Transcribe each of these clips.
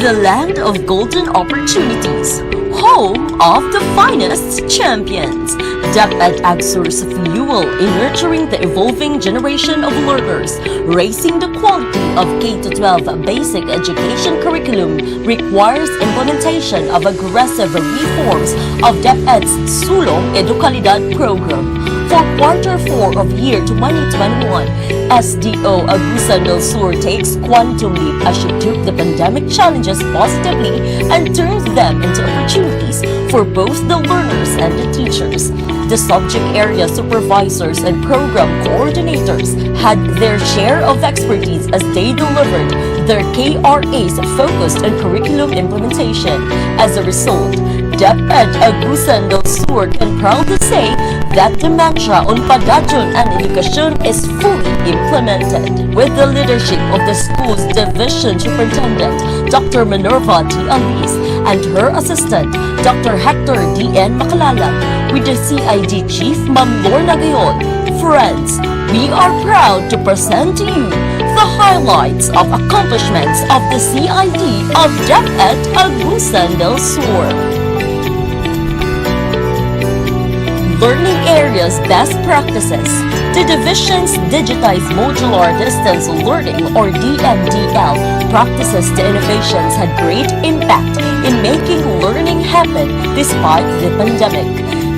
the land of golden opportunities, home of the finest champions. DepEd exerts fuel in nurturing the evolving generation of learners. Raising the quality of K-12 basic education curriculum requires implementation of aggressive reforms of DepEd's Sulong Edukalidad program. For Q4 of year 2021, SDO Agusan del Sur takes quantum leap as she took the pandemic challenges positively and turned them into opportunities for both the learners and the teachers. The subject area supervisors and program coordinators had their share of expertise as they delivered their KRAs focused on curriculum implementation. As a result, DepEd Agusan del Sur can proudly say that the mantra on Padadyon and Edukasyon is fully implemented. With the leadership of the school's division superintendent, Dr. Minerva T. Alice, and her assistant, Dr. Hector D.N. Macalalan, with the CID chief, Ma'am Lorna Gayon. Friends, we are proud to present to you the highlights of accomplishments of the CID of DepEd Agusan del Sur. Learning Areas Best Practices. The division's Digitized Modular Distance Learning or DMDL practices to innovations had great impact in making learning happen despite the pandemic.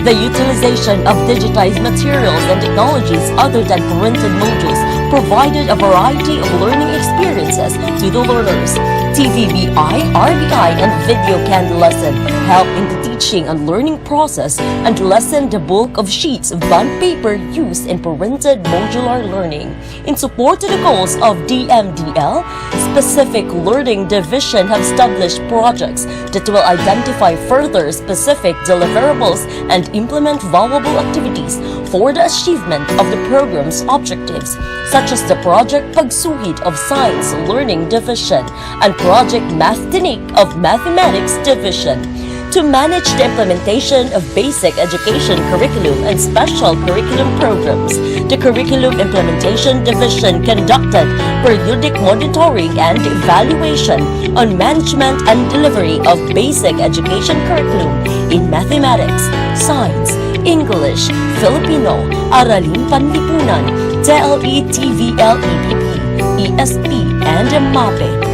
The utilization of digitized materials and technologies other than printed modules provided a variety of learning experiences to the learners. TVBI, RBI, and video canned lesson help in the teaching and learning process and lessen the bulk of sheets of bond paper used in printed modular learning. In support to the goals of DMDL, specific learning division have established projects that will identify further specific deliverables and implement valuable activities for the achievement of the program's objectives, such as the Project Pagsuhid of Science Learning Division and Project Mathenic of Mathematics Division. To manage the implementation of basic education curriculum and special curriculum programs, the Curriculum Implementation Division conducted periodic monitoring and evaluation on management and delivery of basic education curriculum in mathematics, science, English, Filipino, Aralin Panlipunan, TLE, TVL, EPP, ESP, and MAPE.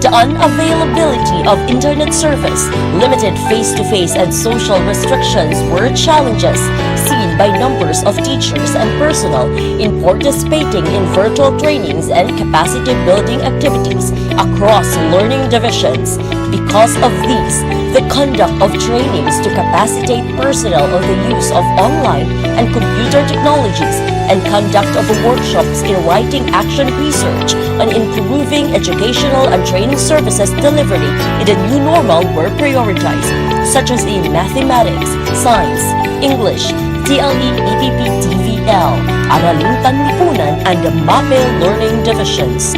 The unavailability of internet service, limited face-to-face and social restrictions were challenges seen by numbers of teachers and personnel in participating in virtual trainings and capacity building activities across learning divisions. Because of these, the conduct of trainings to capacitate personnel on the use of online and computer technologies and conduct of workshops in writing action research on improving educational and training services delivery in the new normal were prioritized, such as in mathematics, science, English, TLE, EPP, TVL, Aralin Panlipunan, and the MAPE learning divisions.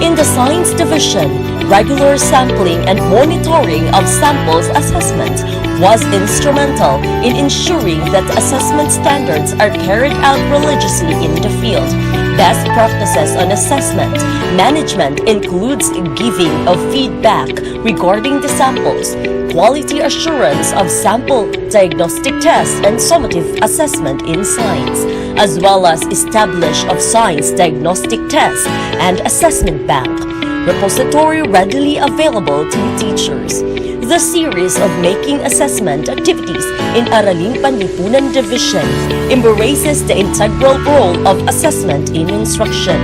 In the Science Division, regular sampling and monitoring of samples assessment was instrumental in ensuring that assessment standards are carried out religiously in the field. Best practices on assessment management includes giving of feedback regarding the samples, quality assurance of sample diagnostic tests and summative assessment in science, as well as establish of science diagnostic tests and assessment bank, repository readily available to teachers. The series of making assessment activities in Aralin Panlipunan Division embraces the integral role of assessment in instruction.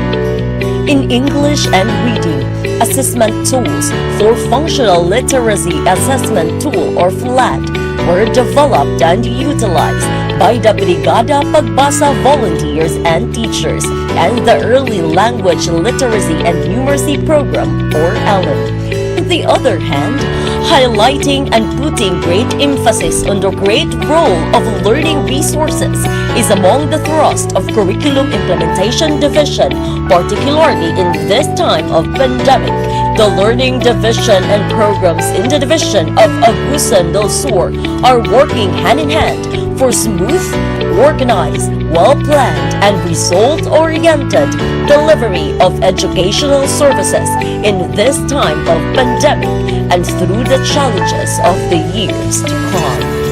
In English and reading, assessment tools for Functional Literacy Assessment Tool or FLAT were developed and utilized by the Brigada Pagbasa volunteers and teachers and the Early Language Literacy and Numeracy Program or ELN. On the other hand, highlighting and putting great emphasis on the great role of learning resources is among the thrust of Curriculum Implementation Division, particularly in this time of pandemic. The Learning Division and programs in the Division of Agusan del Sur are working hand in hand for smooth, organized, well-planned, and result-oriented delivery of educational services in this time of pandemic and through the challenges of the years to come.